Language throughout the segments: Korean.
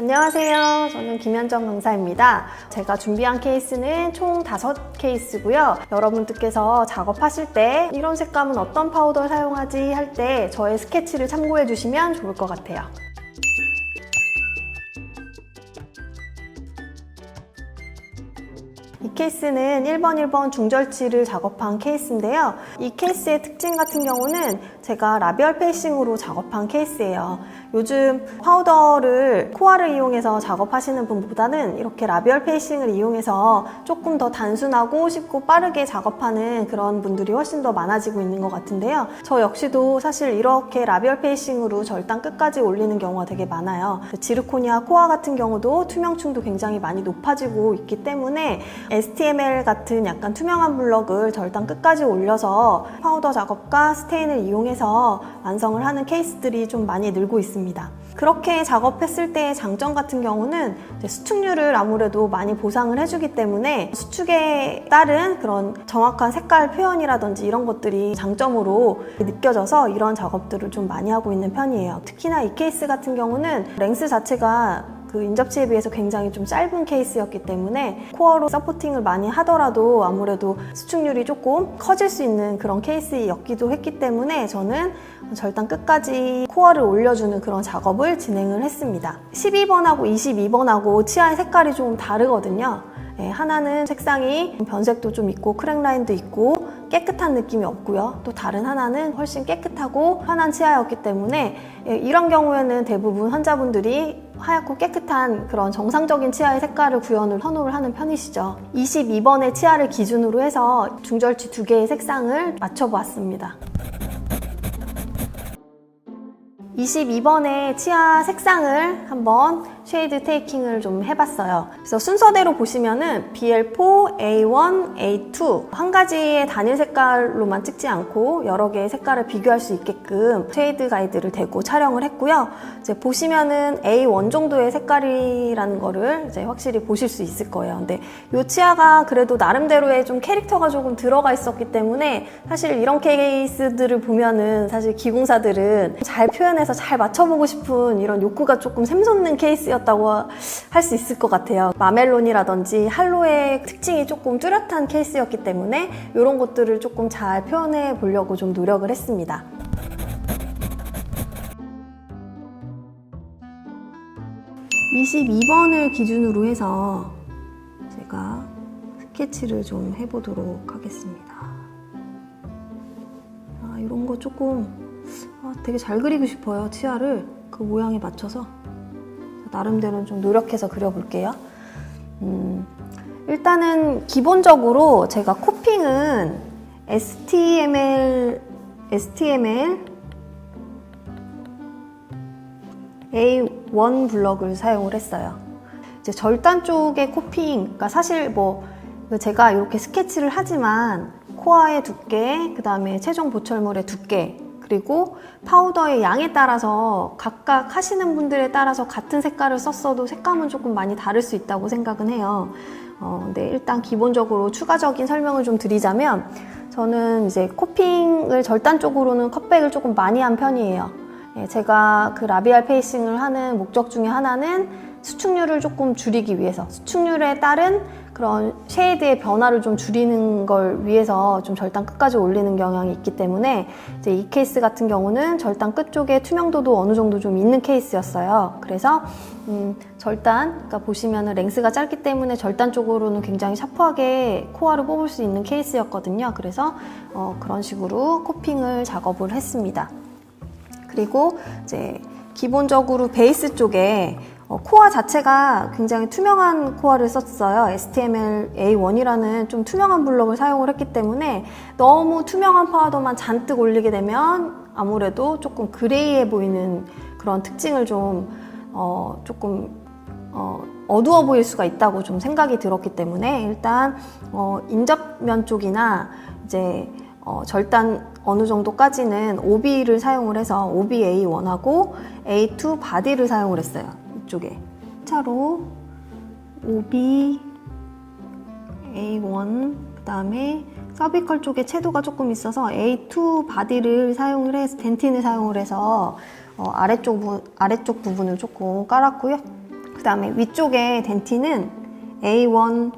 안녕하세요. 저는 김현정 강사입니다. 제가 준비한 케이스는 총 5케이스고요. 여러분들께서 작업하실 때 이런 색감은 어떤 파우더 사용하지 할 때 저의 스케치를 참고해 주시면 좋을 것 같아요. 이 케이스는 1번 중절치를 작업한 케이스인데요. 이 케이스의 특징 같은 경우는 제가 라비얼 페이싱으로 작업한 케이스예요. 요즘 파우더를 코아를 이용해서 작업하시는 분보다는 이렇게 라비얼 페이싱을 이용해서 조금 더 단순하고 쉽고 빠르게 작업하는 그런 분들이 훨씬 더 많아지고 있는 것 같은데요. 저 역시도 사실 이렇게 라비얼 페이싱으로 절단 끝까지 올리는 경우가 되게 많아요. 지르코니아 코아 같은 경우도 투명층도 굉장히 많이 높아지고 있기 때문에 STML 같은 약간 투명한 블럭을 절단 끝까지 올려서 파우더 작업과 스테인을 이용해서 완성을 하는 케이스들이 좀 많이 늘고 있습니다. 그렇게 작업했을 때의 장점 같은 경우는 수축률을 아무래도 많이 보상을 해주기 때문에 수축에 따른 그런 정확한 색깔 표현이라든지 이런 것들이 장점으로 느껴져서 이런 작업들을 좀 많이 하고 있는 편이에요. 특히나 이 케이스 같은 경우는 랭스 자체가 그 인접치에 비해서 굉장히 좀 짧은 케이스였기 때문에 코어로 서포팅을 많이 하더라도 아무래도 수축률이 조금 커질 수 있는 그런 케이스였기도 했기 때문에 저는 절단 끝까지 코어를 올려주는 그런 작업을 진행을 했습니다. 12번하고 22번하고 치아의 색깔이 좀 다르거든요. 하나는 색상이 변색도 좀 있고 크랙라인도 있고 깨끗한 느낌이 없고요. 또 다른 하나는 훨씬 깨끗하고 환한 치아였기 때문에 이런 경우에는 대부분 환자분들이 하얗고 깨끗한 그런 정상적인 치아의 색깔을 선호를 하는 편이시죠. 22번의 치아를 기준으로 해서 중절치 2개의 색상을 맞춰보았습니다. 22번의 치아 색상을 한번 쉐이드 테이킹을 좀 해봤어요. 그래서 순서대로 보시면은 BL4, A1, A2 한 가지의 단일 색깔로만 찍지 않고 여러 개의 색깔을 비교할 수 있게끔 쉐이드 가이드를 대고 촬영을 했고요. 이제 보시면은 A1 정도의 색깔이라는 거를 이제 확실히 보실 수 있을 거예요. 근데 이 치아가 그래도 나름대로의 좀 캐릭터가 조금 들어가 있었기 때문에 사실 이런 케이스들을 보면은 사실 기공사들은 잘 표현해서 잘 맞춰보고 싶은 이런 욕구가 조금 샘솟는 케이스였다고 할 수 있을 것 같아요. 마멜론이라든지 할로의 특징이 조금 뚜렷한 케이스였기 때문에 이런 것들을 조금 잘 표현해 보려고 좀 노력을 했습니다. (22번을) 기준으로 해서 제가 스케치를 좀 해보도록 하겠습니다. 이런 거 조금 되게 잘 그리고 싶어요. 치아를 그 모양에 맞춰서 나름대로 좀 노력해서 그려볼게요. 일단은 기본적으로 제가 코핑은 STML A1 블럭을 사용을 했어요. 이제 절단 쪽의 코핑, 그러니까 사실 뭐 제가 이렇게 스케치를 하지만 코아의 두께, 그 다음에 최종 보철물의 두께, 그리고 파우더의 양에 따라서 각각 하시는 분들에 따라서 같은 색깔을 썼어도 색감은 조금 많이 다를 수 있다고 생각은 해요. 근데 일단 기본적으로 추가적인 설명을 좀 드리자면 저는 이제 코핑을 절단 쪽으로는 컷백을 조금 많이 한 편이에요. 제가 그 라비알 페이싱을 하는 목적 중에 하나는 수축률을 조금 줄이기 위해서, 수축률에 따른 그런 쉐이드의 변화를 좀 줄이는 걸 위해서 좀 절단 끝까지 올리는 경향이 있기 때문에 이제 이 케이스 같은 경우는 절단 끝 쪽에 투명도도 어느 정도 좀 있는 케이스였어요. 그래서 그러니까 보시면은 랭스가 짧기 때문에 절단 쪽으로는 굉장히 샤프하게 코아를 뽑을 수 있는 케이스였거든요. 그래서 그런 식으로 코핑을 작업을 했습니다. 그리고 이제 기본적으로 베이스 쪽에 코아 자체가 굉장히 투명한 코아를 썼어요. STML A1이라는 좀 투명한 블럭을 사용을 했기 때문에 너무 투명한 파우더만 잔뜩 올리게 되면 아무래도 조금 그레이해 보이는 그런 특징을 조금 어두워 보일 수가 있다고 좀 생각이 들었기 때문에 일단 인접면 쪽이나 이제 절단 어느 정도까지는 OB를 사용을 해서 OB A1하고 A2 바디를 사용을 했어요. 이쪽에 차로 OB A1 그 다음에 서비컬 쪽에 채도가 조금 있어서 A2 바디를 사용을 해서 덴틴을 사용을 해서 아래쪽 부분을 조금 깔았고요. 그 다음에 위쪽에 덴틴은 A1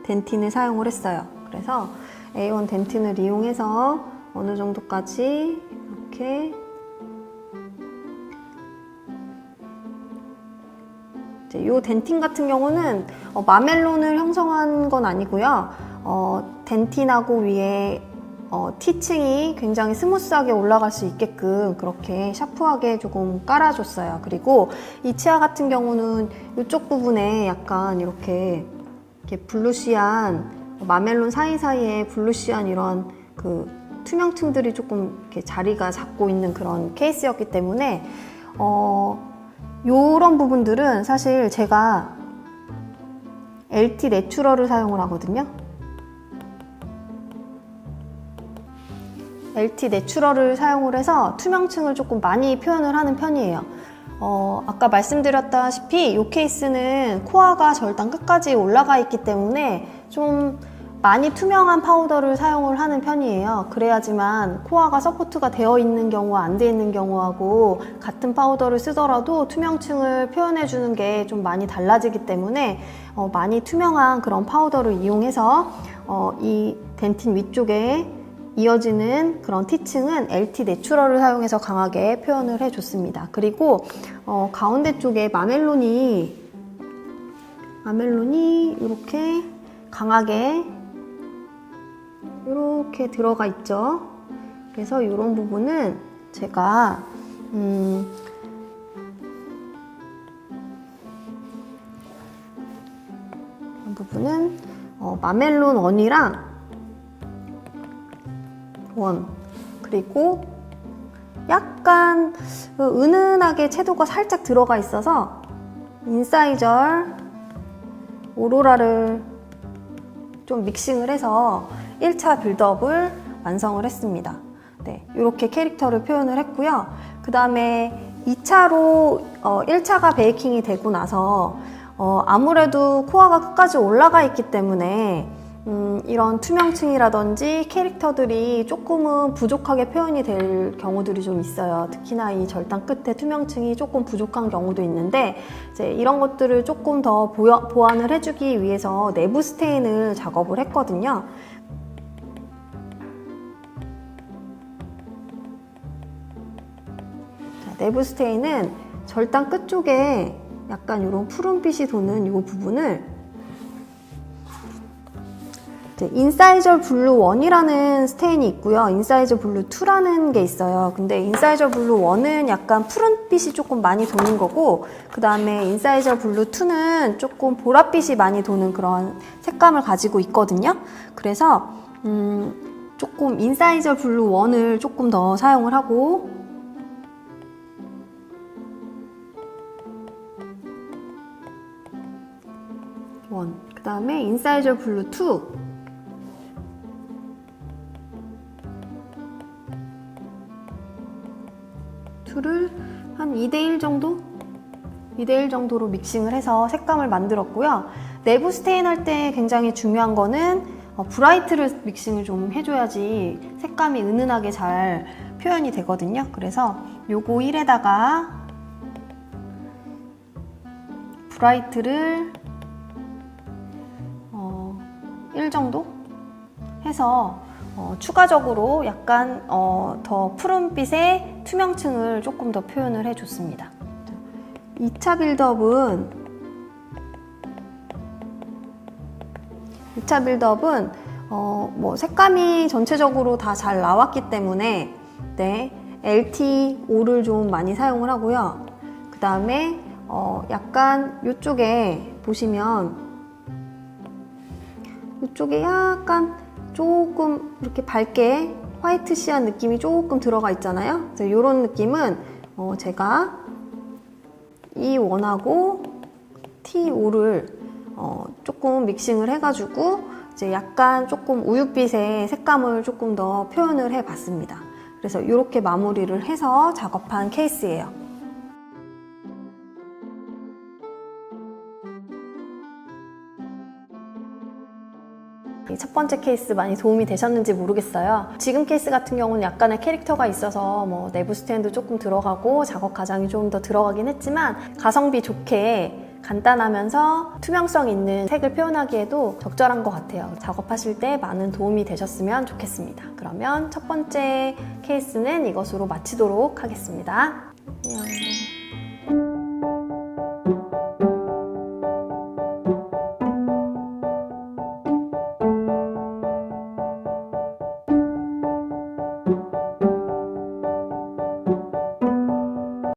덴틴을 사용을 했어요. 그래서 A1 덴틴을 이용해서 어느 정도까지 이렇게 이 덴틴 같은 경우는 마멜론을 형성한 건 아니고요. 덴틴하고 위에 T층이 굉장히 스무스하게 올라갈 수 있게끔 그렇게 샤프하게 조금 깔아줬어요. 그리고 이 치아 같은 경우는 이쪽 부분에 약간 이렇게 블루시한 마멜론 사이사이에 블루시한 이런 그 투명층들이 조금 이렇게 자리가 잡고 있는 그런 케이스였기 때문에 요런 부분들은 사실 제가 LT 내추럴을 사용을 하거든요. LT 내추럴을 사용을 해서 투명층을 조금 많이 표현을 하는 편이에요. 아까 말씀드렸다시피 이 케이스는 코아가 절단 끝까지 올라가 있기 때문에 좀 많이 투명한 파우더를 사용을 하는 편이에요. 그래야지만 코아가 서포트가 되어 있는 경우와 안 되어 있는 경우하고 같은 파우더를 쓰더라도 투명층을 표현해 주는 게 좀 많이 달라지기 때문에 많이 투명한 그런 파우더를 이용해서 이 덴틴 위쪽에 이어지는 그런 T층은 LT 내추럴을 사용해서 강하게 표현을 해줬습니다. 그리고 가운데 쪽에 마멜론이 이렇게 강하게 이렇게 들어가 있죠. 그래서 이런 부분은 제가 이런 부분은 마멜론 원이랑 그리고 약간 은은하게 채도가 살짝 들어가 있어서 인사이절 오로라를 좀 믹싱을 해서 1차 빌드업을 완성을 했습니다. 네, 이렇게 캐릭터를 표현을 했고요. 그 다음에 2차로 1차가 베이킹이 되고 나서 아무래도 코아가 끝까지 올라가 있기 때문에 이런 투명층이라든지 캐릭터들이 조금은 부족하게 표현이 될 경우들이 좀 있어요. 특히나 이 절단 끝에 투명층이 조금 부족한 경우도 있는데 이제 이런 것들을 조금 더 보완을 해주기 위해서 내부 스테인을 작업을 했거든요. 자, 내부 스테인은 절단 끝 쪽에 약간 이런 푸른빛이 도는 이 부분을 인사이저 블루 1이라는 스테인이 있고요. 인사이저 블루 2라는 게 있어요. 근데 인사이저 블루 1은 약간 푸른빛이 조금 많이 도는 거고 그 다음에 인사이저 블루 2는 조금 보랏빛이 많이 도는 그런 색감을 가지고 있거든요. 그래서 조금 인사이저 블루 1을 조금 더 사용을 하고 그 다음에 인사이저 블루 2 2를 한 2대1 정도? 2대1 정도로 믹싱을 해서 색감을 만들었고요. 내부 스테인 할 때 굉장히 중요한 거는 브라이트를 믹싱을 좀 해줘야지 색감이 은은하게 잘 표현이 되거든요. 그래서 요거 1에다가 브라이트를 1 정도 해서 추가적으로 약간 더 푸른빛의 투명층을 조금 더 표현을 해줬습니다. 2차 빌드업은 뭐 색감이 전체적으로 다 잘 나왔기 때문에 네, LT5를 좀 많이 사용을 하고요. 그 다음에 약간 이쪽에 보시면 이쪽에 약간 조금 이렇게 밝게 화이트시한 느낌이 조금 들어가 있잖아요. 이런 느낌은 제가 이 원하고 T5를 조금 믹싱을 해가지고 이제 약간 조금 우윳빛의 색감을 조금 더 표현을 해봤습니다. 그래서 이렇게 마무리를 해서 작업한 케이스예요. 첫 번째 케이스 많이 도움이 되셨는지 모르겠어요. 지금 케이스 같은 경우는 약간의 캐릭터가 있어서 뭐 내부 스탠드 조금 들어가고 작업 과정이 좀 더 들어가긴 했지만 가성비 좋게 간단하면서 투명성 있는 색을 표현하기에도 적절한 것 같아요. 작업하실 때 많은 도움이 되셨으면 좋겠습니다. 그러면 첫 번째 케이스는 이것으로 마치도록 하겠습니다. 안녕.